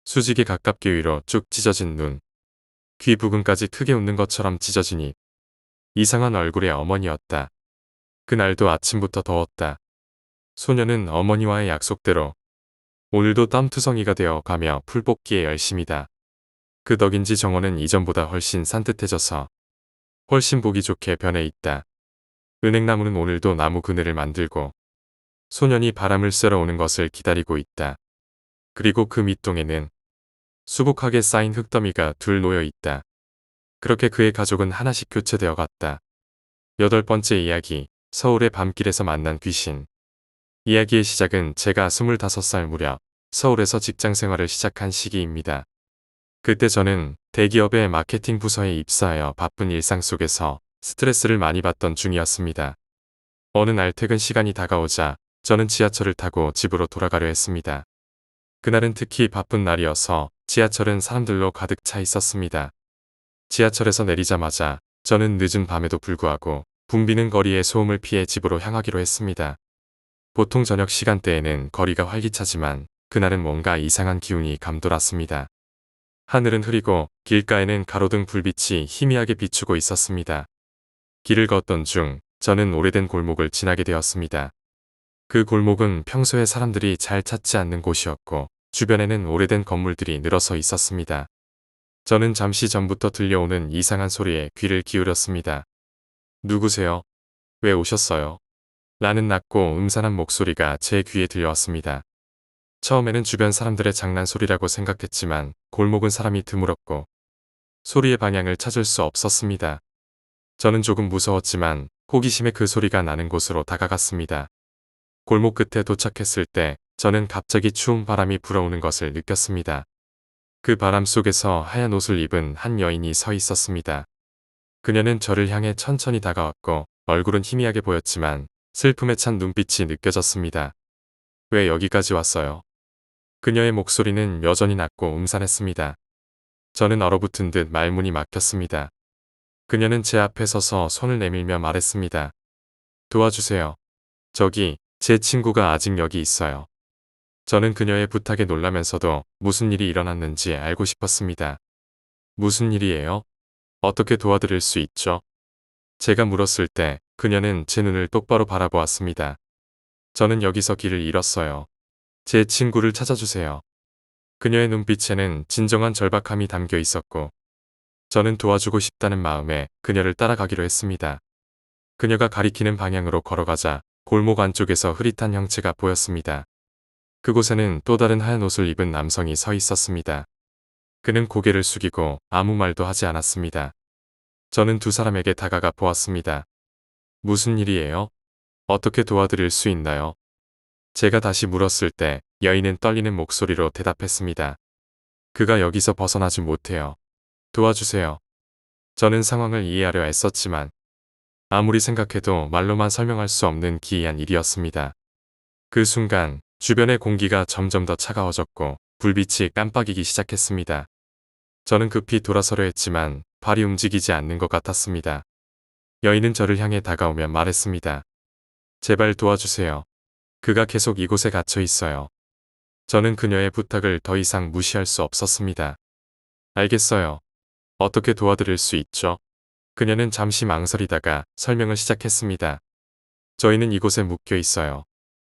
수직에 가깝게 위로 쭉 찢어진 눈, 귀 부근까지 크게 웃는 것처럼 찢어진 입, 이상한 얼굴의 어머니였다. 그날도 아침부터 더웠다. 소년은 어머니와의 약속대로 오늘도 땀투성이가 되어 가며 풀 뽑기에 열심이다. 그 덕인지 정원은 이전보다 훨씬 산뜻해져서 훨씬 보기 좋게 변해 있다. 은행나무는 오늘도 나무 그늘을 만들고 소년이 바람을 쐬러 오는 것을 기다리고 있다. 그리고 그 밑동에는 수북하게 쌓인 흙더미가 둘 놓여 있다. 그렇게 그의 가족은 하나씩 교체되어 갔다. 8번째 이야기, 서울의 밤길에서 만난 귀신. 이야기의 시작은 제가 25살 무렵 서울에서 직장 생활을 시작한 시기입니다. 그때 저는 대기업의 마케팅 부서에 입사하여 바쁜 일상 속에서 스트레스를 많이 받던 중이었습니다. 어느 날 퇴근 시간이 다가오자 저는 지하철을 타고 집으로 돌아가려 했습니다. 그날은 특히 바쁜 날이어서 지하철은 사람들로 가득 차 있었습니다. 지하철에서 내리자마자 저는 늦은 밤에도 불구하고 붐비는 거리의 소음을 피해 집으로 향하기로 했습니다. 보통 저녁 시간대에는 거리가 활기차지만 그날은 뭔가 이상한 기운이 감돌았습니다. 하늘은 흐리고 길가에는 가로등 불빛이 희미하게 비추고 있었습니다. 길을 걷던 중 저는 오래된 골목을 지나게 되었습니다. 그 골목은 평소에 사람들이 잘 찾지 않는 곳이었고 주변에는 오래된 건물들이 늘어서 있었습니다. 저는 잠시 전부터 들려오는 이상한 소리에 귀를 기울였습니다. 누구세요? 왜 오셨어요? 라는 낮고 음산한 목소리가 제 귀에 들려왔습니다. 처음에는 주변 사람들의 장난소리라고 생각했지만 골목은 사람이 드물었고 소리의 방향을 찾을 수 없었습니다. 저는 조금 무서웠지만 호기심에 그 소리가 나는 곳으로 다가갔습니다. 골목 끝에 도착했을 때 저는 갑자기 추운 바람이 불어오는 것을 느꼈습니다. 그 바람 속에서 하얀 옷을 입은 한 여인이 서 있었습니다. 그녀는 저를 향해 천천히 다가왔고 얼굴은 희미하게 보였지만 슬픔에 찬 눈빛이 느껴졌습니다. 왜 여기까지 왔어요? 그녀의 목소리는 여전히 낮고 음산했습니다. 저는 얼어붙은 듯 말문이 막혔습니다. 그녀는 제 앞에 서서 손을 내밀며 말했습니다. 도와주세요. 저기, 제 친구가 아직 여기 있어요. 저는 그녀의 부탁에 놀라면서도 무슨 일이 일어났는지 알고 싶었습니다. 무슨 일이에요? 어떻게 도와드릴 수 있죠? 제가 물었을 때 그녀는 제 눈을 똑바로 바라보았습니다. 저는 여기서 길을 잃었어요. 제 친구를 찾아주세요. 그녀의 눈빛에는 진정한 절박함이 담겨 있었고 저는 도와주고 싶다는 마음에 그녀를 따라가기로 했습니다. 그녀가 가리키는 방향으로 걸어가자 골목 안쪽에서 흐릿한 형체가 보였습니다. 그곳에는 또 다른 하얀 옷을 입은 남성이 서 있었습니다. 그는 고개를 숙이고 아무 말도 하지 않았습니다. 저는 두 사람에게 다가가 보았습니다. 무슨 일이에요? 어떻게 도와드릴 수 있나요? 제가 다시 물었을 때 여인은 떨리는 목소리로 대답했습니다. 그가 여기서 벗어나지 못해요. 도와주세요. 저는 상황을 이해하려 애썼지만 아무리 생각해도 말로만 설명할 수 없는 기이한 일이었습니다. 그 순간 주변의 공기가 점점 더 차가워졌고 불빛이 깜빡이기 시작했습니다. 저는 급히 돌아서려 했지만 발이 움직이지 않는 것 같았습니다. 여인은 저를 향해 다가오며 말했습니다. 제발 도와주세요. 그가 계속 이곳에 갇혀 있어요. 저는 그녀의 부탁을 더 이상 무시할 수 없었습니다. 알겠어요. 어떻게 도와드릴 수 있죠? 그녀는 잠시 망설이다가 설명을 시작했습니다. 저희는 이곳에 묶여 있어요.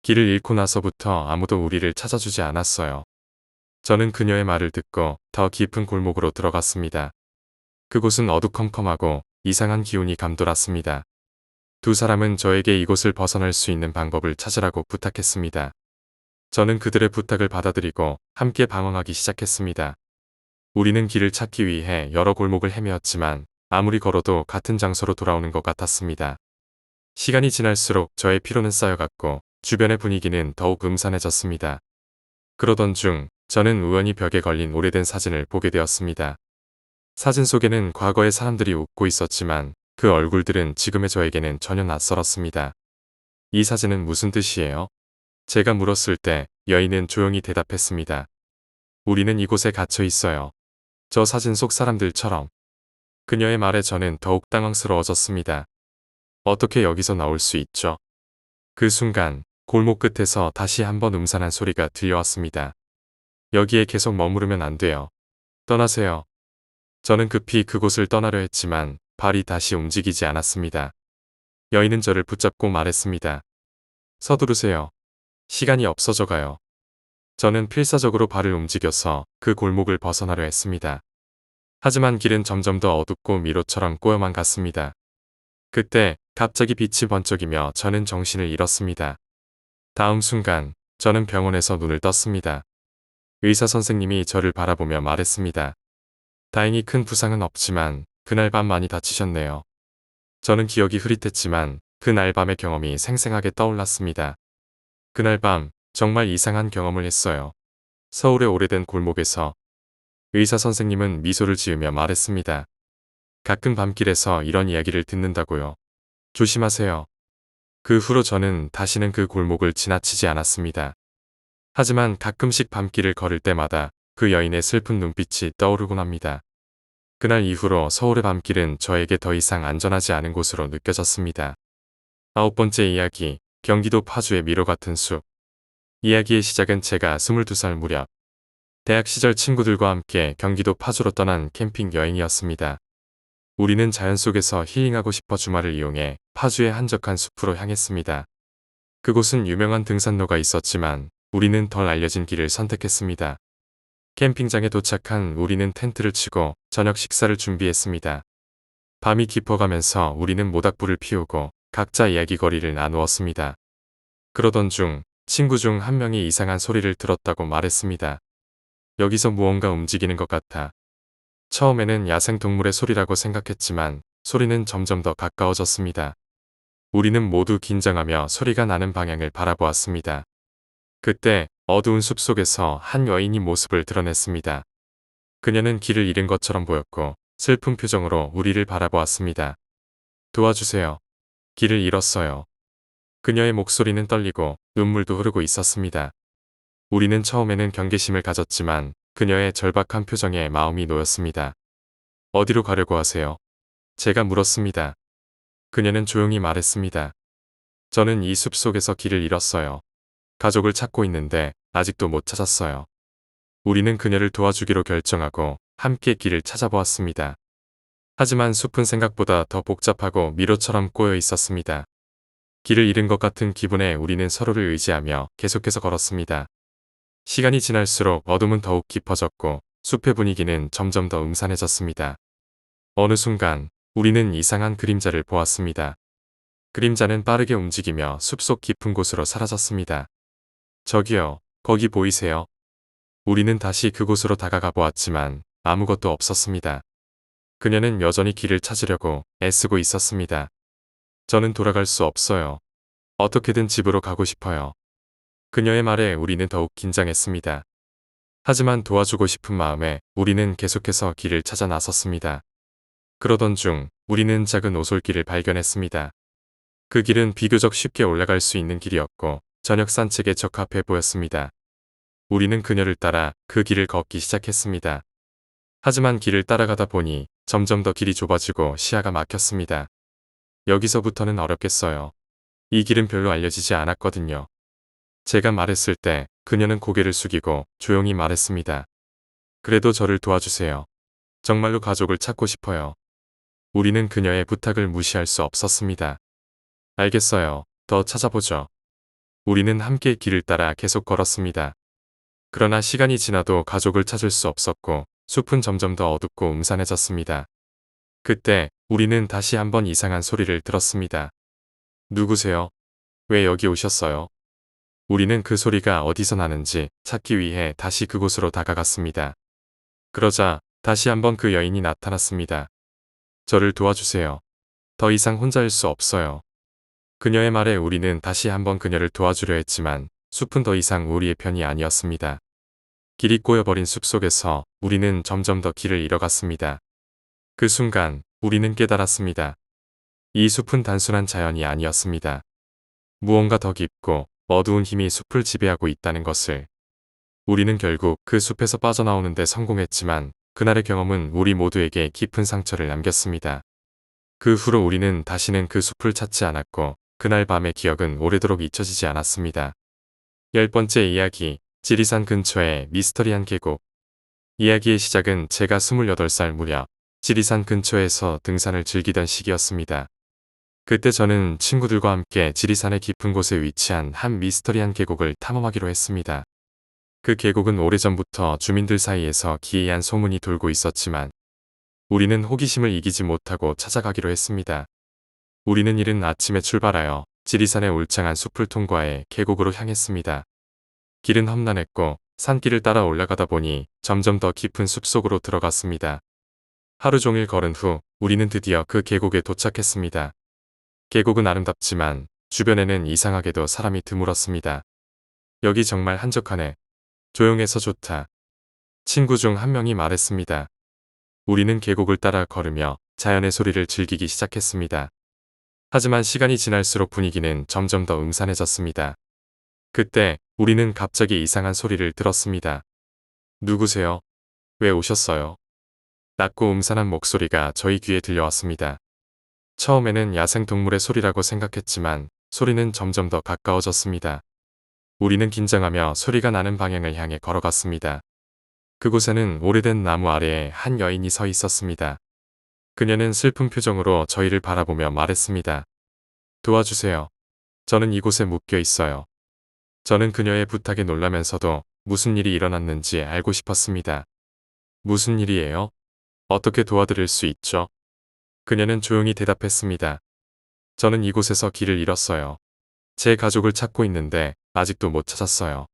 길을 잃고 나서부터 아무도 우리를 찾아주지 않았어요. 저는 그녀의 말을 듣고 더 깊은 골목으로 들어갔습니다. 그곳은 어두컴컴하고 이상한 기운이 감돌았습니다. 두 사람은 저에게 이곳을 벗어날 수 있는 방법을 찾으라고 부탁했습니다. 저는 그들의 부탁을 받아들이고 함께 방황하기 시작했습니다. 우리는 길을 찾기 위해 여러 골목을 헤매었지만 아무리 걸어도 같은 장소로 돌아오는 것 같았습니다. 시간이 지날수록 저의 피로는 쌓여갔고 주변의 분위기는 더욱 음산해졌습니다. 그러던 중 저는 우연히 벽에 걸린 오래된 사진을 보게 되었습니다. 사진 속에는 과거의 사람들이 웃고 있었지만 그 얼굴들은 지금의 저에게는 전혀 낯설었습니다. 이 사진은 무슨 뜻이에요? 제가 물었을 때 여인은 조용히 대답했습니다. 우리는 이곳에 갇혀 있어요. 저 사진 속 사람들처럼. 그녀의 말에 저는 더욱 당황스러워졌습니다. 어떻게 여기서 나올 수 있죠? 그 순간 골목 끝에서 다시 한번 음산한 소리가 들려왔습니다. 여기에 계속 머무르면 안 돼요. 떠나세요. 저는 급히 그곳을 떠나려 했지만 발이 다시 움직이지 않았습니다. 여인은 저를 붙잡고 말했습니다. 서두르세요. 시간이 없어져 가요. 저는 필사적으로 발을 움직여서 그 골목을 벗어나려 했습니다. 하지만 길은 점점 더 어둡고 미로처럼 꼬여만 갔습니다. 그때 갑자기 빛이 번쩍이며 저는 정신을 잃었습니다. 다음 순간 저는 병원에서 눈을 떴습니다. 의사 선생님이 저를 바라보며 말했습니다. 다행히 큰 부상은 없지만 그날 밤 많이 다치셨네요. 저는 기억이 흐릿했지만 그날 밤의 경험이 생생하게 떠올랐습니다. 그날 밤 정말 이상한 경험을 했어요. 서울의 오래된 골목에서 의사 선생님은 미소를 지으며 말했습니다. 가끔 밤길에서 이런 이야기를 듣는다고요. 조심하세요. 그 후로 저는 다시는 그 골목을 지나치지 않았습니다. 하지만 가끔씩 밤길을 걸을 때마다 그 여인의 슬픈 눈빛이 떠오르곤 합니다. 그날 이후로 서울의 밤길은 저에게 더 이상 안전하지 않은 곳으로 느껴졌습니다. 9번째 이야기, 경기도 파주의 미로 같은 숲. 이야기의 시작은 제가 22살 무렵 대학 시절 친구들과 함께 경기도 파주로 떠난 캠핑 여행이었습니다. 우리는 자연 속에서 힐링하고 싶어 주말을 이용해 파주의 한적한 숲으로 향했습니다. 그곳은 유명한 등산로가 있었지만 우리는 덜 알려진 길을 선택했습니다. 캠핑장에 도착한 우리는 텐트를 치고 저녁 식사를 준비했습니다. 밤이 깊어가면서 우리는 모닥불을 피우고 각자 이야기거리를 나누었습니다. 그러던 중 친구 중 한 명이 이상한 소리를 들었다고 말했습니다. 여기서 무언가 움직이는 것 같아. 처음에는 야생동물의 소리라고 생각했지만 소리는 점점 더 가까워졌습니다. 우리는 모두 긴장하며 소리가 나는 방향을 바라보았습니다. 그때 어두운 숲속에서 한 여인이 모습을 드러냈습니다. 그녀는 길을 잃은 것처럼 보였고 슬픈 표정으로 우리를 바라보았습니다. 도와주세요. 길을 잃었어요. 그녀의 목소리는 떨리고 눈물도 흐르고 있었습니다. 우리는 처음에는 경계심을 가졌지만 그녀의 절박한 표정에 마음이 놓였습니다. 어디로 가려고 하세요? 제가 물었습니다. 그녀는 조용히 말했습니다. 저는 이 숲속에서 길을 잃었어요. 가족을 찾고 있는데 아직도 못 찾았어요. 우리는 그녀를 도와주기로 결정하고 함께 길을 찾아보았습니다. 하지만 숲은 생각보다 더 복잡하고 미로처럼 꼬여 있었습니다. 길을 잃은 것 같은 기분에 우리는 서로를 의지하며 계속해서 걸었습니다. 시간이 지날수록 어둠은 더욱 깊어졌고 숲의 분위기는 점점 더 음산해졌습니다. 어느 순간 우리는 이상한 그림자를 보았습니다. 그림자는 빠르게 움직이며 숲속 깊은 곳으로 사라졌습니다. 저기요, 거기 보이세요? 우리는 다시 그곳으로 다가가 보았지만 아무것도 없었습니다. 그녀는 여전히 길을 찾으려고 애쓰고 있었습니다. 저는 돌아갈 수 없어요. 어떻게든 집으로 가고 싶어요. 그녀의 말에 우리는 더욱 긴장했습니다. 하지만 도와주고 싶은 마음에 우리는 계속해서 길을 찾아 나섰습니다. 그러던 중 우리는 작은 오솔길을 발견했습니다. 그 길은 비교적 쉽게 올라갈 수 있는 길이었고 저녁 산책에 적합해 보였습니다. 우리는 그녀를 따라 그 길을 걷기 시작했습니다. 하지만 길을 따라가다 보니 점점 더 길이 좁아지고 시야가 막혔습니다. 여기서부터는 어렵겠어요. 이 길은 별로 알려지지 않았거든요. 제가 말했을 때 그녀는 고개를 숙이고 조용히 말했습니다. 그래도 저를 도와주세요. 정말로 가족을 찾고 싶어요. 우리는 그녀의 부탁을 무시할 수 없었습니다. 알겠어요. 더 찾아보죠. 우리는 함께 길을 따라 계속 걸었습니다. 그러나 시간이 지나도 가족을 찾을 수 없었고 숲은 점점 더 어둡고 음산해졌습니다. 그때 우리는 다시 한번 이상한 소리를 들었습니다. 누구세요? 왜 여기 오셨어요? 우리는 그 소리가 어디서 나는지 찾기 위해 다시 그곳으로 다가갔습니다. 그러자 다시 한번 그 여인이 나타났습니다. 저를 도와주세요. 더 이상 혼자일 수 없어요. 그녀의 말에 우리는 다시 한번 그녀를 도와주려 했지만 숲은 더 이상 우리의 편이 아니었습니다. 길이 꼬여버린 숲속에서 우리는 점점 더 길을 잃어갔습니다. 그 순간 우리는 깨달았습니다. 이 숲은 단순한 자연이 아니었습니다. 무언가 더 깊고 어두운 힘이 숲을 지배하고 있다는 것을. 우리는 결국 그 숲에서 빠져나오는 데 성공했지만 그날의 경험은 우리 모두에게 깊은 상처를 남겼습니다. 그 후로 우리는 다시는 그 숲을 찾지 않았고 그날 밤의 기억은 오래도록 잊혀지지 않았습니다. 10번째 이야기, 지리산 근처의 미스터리한 계곡. 이야기의 시작은 제가 28살 무렵 지리산 근처에서 등산을 즐기던 시기였습니다. 그때 저는 친구들과 함께 지리산의 깊은 곳에 위치한 한 미스터리한 계곡을 탐험하기로 했습니다. 그 계곡은 오래전부터 주민들 사이에서 기이한 소문이 돌고 있었지만 우리는 호기심을 이기지 못하고 찾아가기로 했습니다. 우리는 이른 아침에 출발하여 지리산의 울창한 숲을 통과해 계곡으로 향했습니다. 길은 험난했고 산길을 따라 올라가다 보니 점점 더 깊은 숲속으로 들어갔습니다. 하루 종일 걸은 후 우리는 드디어 그 계곡에 도착했습니다. 계곡은 아름답지만 주변에는 이상하게도 사람이 드물었습니다. 여기 정말 한적하네. 조용해서 좋다. 친구 중 한 명이 말했습니다. 우리는 계곡을 따라 걸으며 자연의 소리를 즐기기 시작했습니다. 하지만 시간이 지날수록 분위기는 점점 더 음산해졌습니다. 그때 우리는 갑자기 이상한 소리를 들었습니다. 누구세요? 왜 오셨어요? 낮고 음산한 목소리가 저희 귀에 들려왔습니다. 처음에는 야생동물의 소리라고 생각했지만 소리는 점점 더 가까워졌습니다. 우리는 긴장하며 소리가 나는 방향을 향해 걸어갔습니다. 그곳에는 오래된 나무 아래에 한 여인이 서 있었습니다. 그녀는 슬픈 표정으로 저희를 바라보며 말했습니다. 도와주세요. 저는 이곳에 묶여 있어요. 저는 그녀의 부탁에 놀라면서도 무슨 일이 일어났는지 알고 싶었습니다. 무슨 일이에요? 어떻게 도와드릴 수 있죠? 그녀는 조용히 대답했습니다. 저는 이곳에서 길을 잃었어요. 제 가족을 찾고 있는데 아직도 못 찾았어요.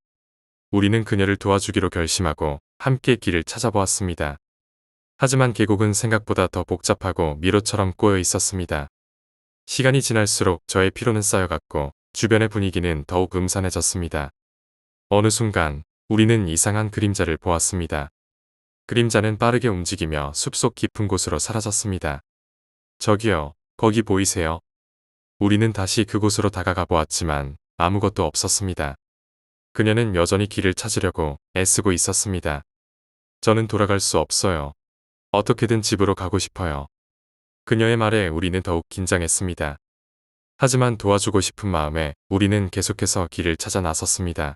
우리는 그녀를 도와주기로 결심하고 함께 길을 찾아보았습니다. 하지만 계곡은 생각보다 더 복잡하고 미로처럼 꼬여 있었습니다. 시간이 지날수록 저의 피로는 쌓여갔고 주변의 분위기는 더욱 음산해졌습니다. 어느 순간 우리는 이상한 그림자를 보았습니다. 그림자는 빠르게 움직이며 숲속 깊은 곳으로 사라졌습니다. 저기요, 거기 보이세요? 우리는 다시 그곳으로 다가가 보았지만 아무것도 없었습니다. 그녀는 여전히 길을 찾으려고 애쓰고 있었습니다. 저는 돌아갈 수 없어요. 어떻게든 집으로 가고 싶어요. 그녀의 말에 우리는 더욱 긴장했습니다. 하지만 도와주고 싶은 마음에 우리는 계속해서 길을 찾아 나섰습니다.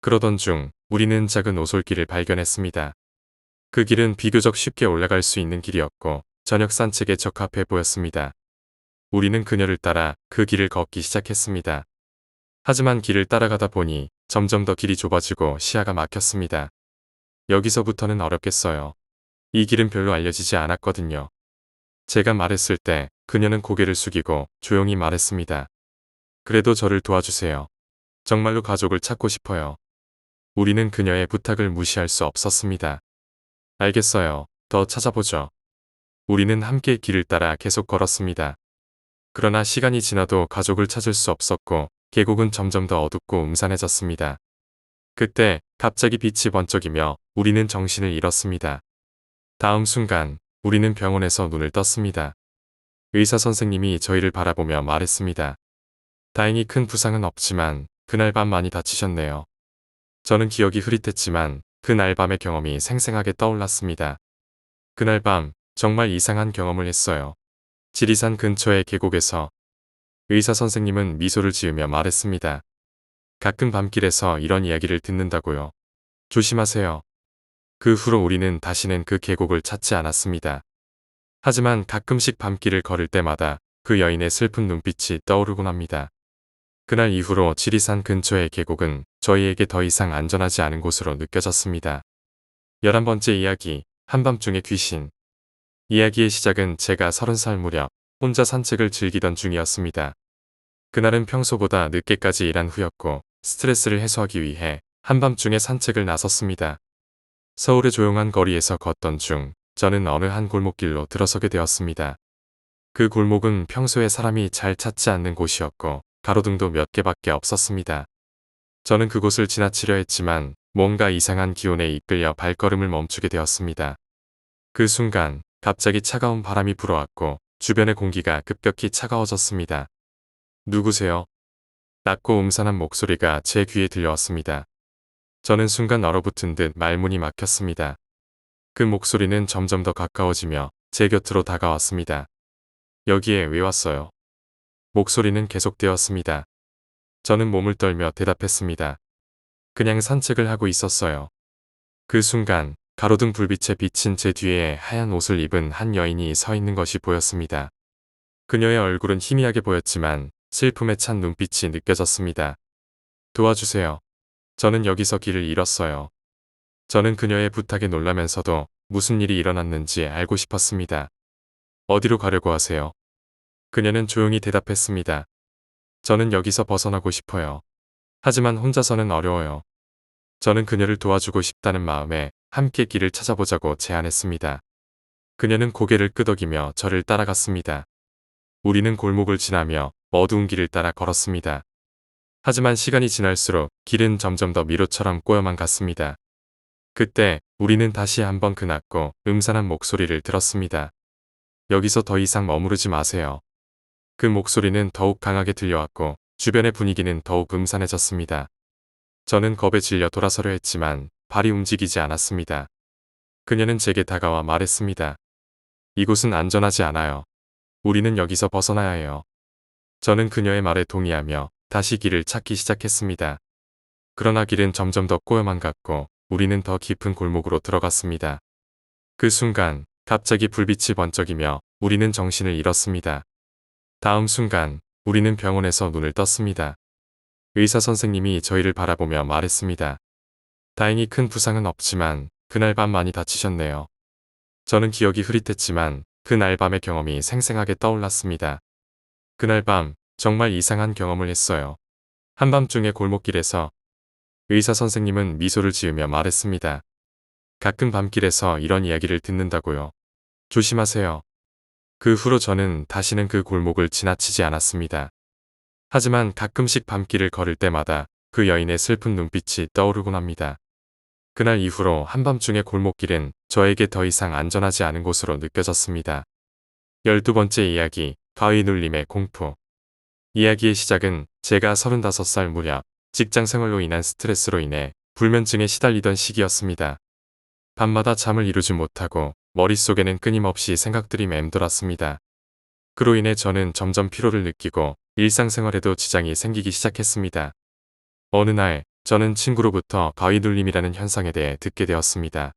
그러던 중 우리는 작은 오솔길을 발견했습니다. 그 길은 비교적 쉽게 올라갈 수 있는 길이었고 저녁 산책에 적합해 보였습니다. 우리는 그녀를 따라 그 길을 걷기 시작했습니다. 하지만 길을 따라가다 보니 점점 더 길이 좁아지고 시야가 막혔습니다. 여기서부터는 어렵겠어요. 이 길은 별로 알려지지 않았거든요. 제가 말했을 때 그녀는 고개를 숙이고 조용히 말했습니다. 그래도 저를 도와주세요. 정말로 가족을 찾고 싶어요. 우리는 그녀의 부탁을 무시할 수 없었습니다. 알겠어요. 더 찾아보죠. 우리는 함께 길을 따라 계속 걸었습니다. 그러나 시간이 지나도 가족을 찾을 수 없었고 계곡은 점점 더 어둡고 음산해졌습니다. 그때 갑자기 빛이 번쩍이며 우리는 정신을 잃었습니다. 다음 순간 우리는 병원에서 눈을 떴습니다. 의사 선생님이 저희를 바라보며 말했습니다. 다행히 큰 부상은 없지만 그날 밤 많이 다치셨네요. 저는 기억이 흐릿했지만 그날 밤의 경험이 생생하게 떠올랐습니다. 그날 밤 정말 이상한 경험을 했어요. 지리산 근처의 계곡에서 의사 선생님은 미소를 지으며 말했습니다. 가끔 밤길에서 이런 이야기를 듣는다고요. 조심하세요. 그 후로 우리는 다시는 그 계곡을 찾지 않았습니다. 하지만 가끔씩 밤길을 걸을 때마다 그 여인의 슬픈 눈빛이 떠오르곤 합니다. 그날 이후로 지리산 근처의 계곡은 저희에게 더 이상 안전하지 않은 곳으로 느껴졌습니다. 11번째 이야기, 한밤중의 귀신. 이야기의 시작은 제가 30살 무렵 혼자 산책을 즐기던 중이었습니다. 그날은 평소보다 늦게까지 일한 후였고 스트레스를 해소하기 위해 한밤중에 산책을 나섰습니다. 서울의 조용한 거리에서 걷던 중 저는 어느 한 골목길로 들어서게 되었습니다. 그 골목은 평소에 사람이 잘 찾지 않는 곳이었고 가로등도 몇 개밖에 없었습니다. 저는 그곳을 지나치려 했지만 뭔가 이상한 기운에 이끌려 발걸음을 멈추게 되었습니다. 그 순간 갑자기 차가운 바람이 불어왔고 주변의 공기가 급격히 차가워졌습니다. 누구세요? 낮고 음산한 목소리가 제 귀에 들려왔습니다. 저는 순간 얼어붙은 듯 말문이 막혔습니다. 그 목소리는 점점 더 가까워지며 제 곁으로 다가왔습니다. 여기에 왜 왔어요? 목소리는 계속되었습니다. 저는 몸을 떨며 대답했습니다. 그냥 산책을 하고 있었어요. 그 순간 가로등 불빛에 비친 제 뒤에 하얀 옷을 입은 한 여인이 서 있는 것이 보였습니다. 그녀의 얼굴은 희미하게 보였지만 슬픔에 찬 눈빛이 느껴졌습니다. 도와주세요. 저는 여기서 길을 잃었어요. 저는 그녀의 부탁에 놀라면서도 무슨 일이 일어났는지 알고 싶었습니다. 어디로 가려고 하세요? 그녀는 조용히 대답했습니다. 저는 여기서 벗어나고 싶어요. 하지만 혼자서는 어려워요. 저는 그녀를 도와주고 싶다는 마음에 함께 길을 찾아보자고 제안했습니다. 그녀는 고개를 끄덕이며 저를 따라갔습니다. 우리는 골목을 지나며 어두운 길을 따라 걸었습니다. 하지만 시간이 지날수록 길은 점점 더 미로처럼 꼬여만 갔습니다. 그때 우리는 다시 한번 그 낮고 음산한 목소리를 들었습니다. 여기서 더 이상 머무르지 마세요. 그 목소리는 더욱 강하게 들려왔고 주변의 분위기는 더욱 음산해졌습니다. 저는 겁에 질려 돌아서려 했지만 발이 움직이지 않았습니다. 그녀는 제게 다가와 말했습니다. 이곳은 안전하지 않아요. 우리는 여기서 벗어나야 해요. 저는 그녀의 말에 동의하며 다시 길을 찾기 시작했습니다. 그러나 길은 점점 더 꼬여만 갔고 우리는 더 깊은 골목으로 들어갔습니다. 그 순간 갑자기 불빛이 번쩍이며 우리는 정신을 잃었습니다. 다음 순간 우리는 병원에서 눈을 떴습니다. 의사 선생님이 저희를 바라보며 말했습니다. 다행히 큰 부상은 없지만 그날 밤 많이 다치셨네요. 저는 기억이 흐릿했지만 그날 밤의 경험이 생생하게 떠올랐습니다. 그날 밤 정말 이상한 경험을 했어요. 한밤중에 골목길에서 의사 선생님은 미소를 지으며 말했습니다. 가끔 밤길에서 이런 이야기를 듣는다고요. 조심하세요. 그 후로 저는 다시는 그 골목을 지나치지 않았습니다. 하지만 가끔씩 밤길을 걸을 때마다 그 여인의 슬픈 눈빛이 떠오르곤 합니다. 그날 이후로 한밤중의 골목길은 저에게 더 이상 안전하지 않은 곳으로 느껴졌습니다. 12번째 이야기, 바위 눌림의 공포. 이야기의 시작은 제가 35살 무렵 직장 생활로 인한 스트레스로 인해 불면증에 시달리던 시기였습니다. 밤마다 잠을 이루지 못하고 머릿속에는 끊임없이 생각들이 맴돌았습니다. 그로 인해 저는 점점 피로를 느끼고 일상생활에도 지장이 생기기 시작했습니다. 어느 날 저는 친구로부터 가위눌림이라는 현상에 대해 듣게 되었습니다.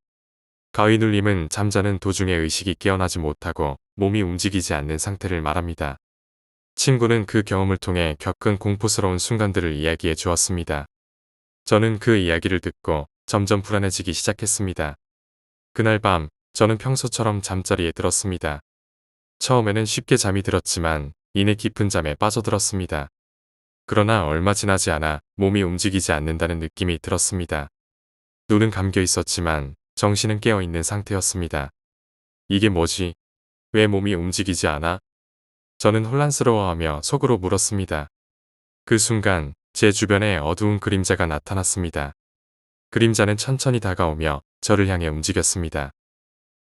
가위눌림은 잠자는 도중에 의식이 깨어나지 못하고 몸이 움직이지 않는 상태를 말합니다. 친구는 그 경험을 통해 겪은 공포스러운 순간들을 이야기해 주었습니다. 저는 그 이야기를 듣고 점점 불안해지기 시작했습니다. 그날 밤 저는 평소처럼 잠자리에 들었습니다. 처음에는 쉽게 잠이 들었지만 이내 깊은 잠에 빠져들었습니다. 그러나 얼마 지나지 않아 몸이 움직이지 않는다는 느낌이 들었습니다. 눈은 감겨 있었지만 정신은 깨어 있는 상태였습니다. 이게 뭐지? 왜 몸이 움직이지 않아? 저는 혼란스러워하며 속으로 물었습니다. 그 순간 제 주변에 어두운 그림자가 나타났습니다. 그림자는 천천히 다가오며 저를 향해 움직였습니다.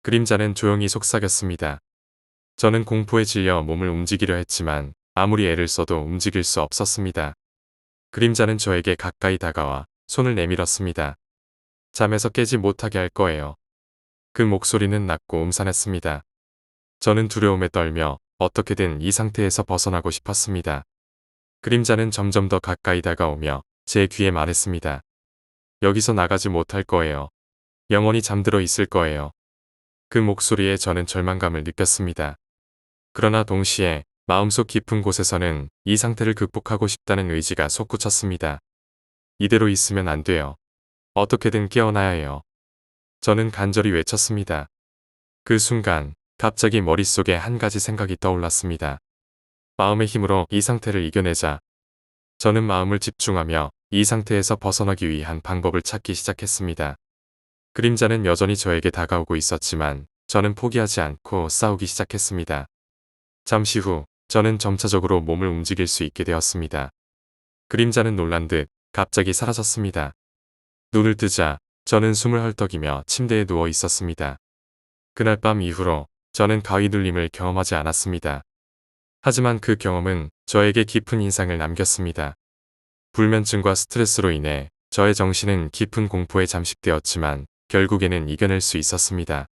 그림자는 조용히 속삭였습니다. 저는 공포에 질려 몸을 움직이려 했지만 아무리 애를 써도 움직일 수 없었습니다. 그림자는 저에게 가까이 다가와 손을 내밀었습니다. 잠에서 깨지 못하게 할 거예요. 그 목소리는 낮고 음산했습니다. 저는 두려움에 떨며 어떻게든 이 상태에서 벗어나고 싶었습니다. 그림자는 점점 더 가까이 다가오며 제 귀에 말했습니다. 여기서 나가지 못할 거예요. 영원히 잠들어 있을 거예요. 그 목소리에 저는 절망감을 느꼈습니다. 그러나 동시에 마음속 깊은 곳에서는 이 상태를 극복하고 싶다는 의지가 솟구쳤습니다. 이대로 있으면 안 돼요. 어떻게든 깨어나야 해요. 저는 간절히 외쳤습니다. 그 순간 갑자기 머릿속에 한 가지 생각이 떠올랐습니다. 마음의 힘으로 이 상태를 이겨내자. 저는 마음을 집중하며 이 상태에서 벗어나기 위한 방법을 찾기 시작했습니다. 그림자는 여전히 저에게 다가오고 있었지만 저는 포기하지 않고 싸우기 시작했습니다. 잠시 후 저는 점차적으로 몸을 움직일 수 있게 되었습니다. 그림자는 놀란 듯 갑자기 사라졌습니다. 눈을 뜨자 저는 숨을 헐떡이며 침대에 누워 있었습니다. 그날 밤 이후로 저는 가위눌림을 경험하지 않았습니다. 하지만 그 경험은 저에게 깊은 인상을 남겼습니다. 불면증과 스트레스로 인해 저의 정신은 깊은 공포에 잠식되었지만 결국에는 이겨낼 수 있었습니다.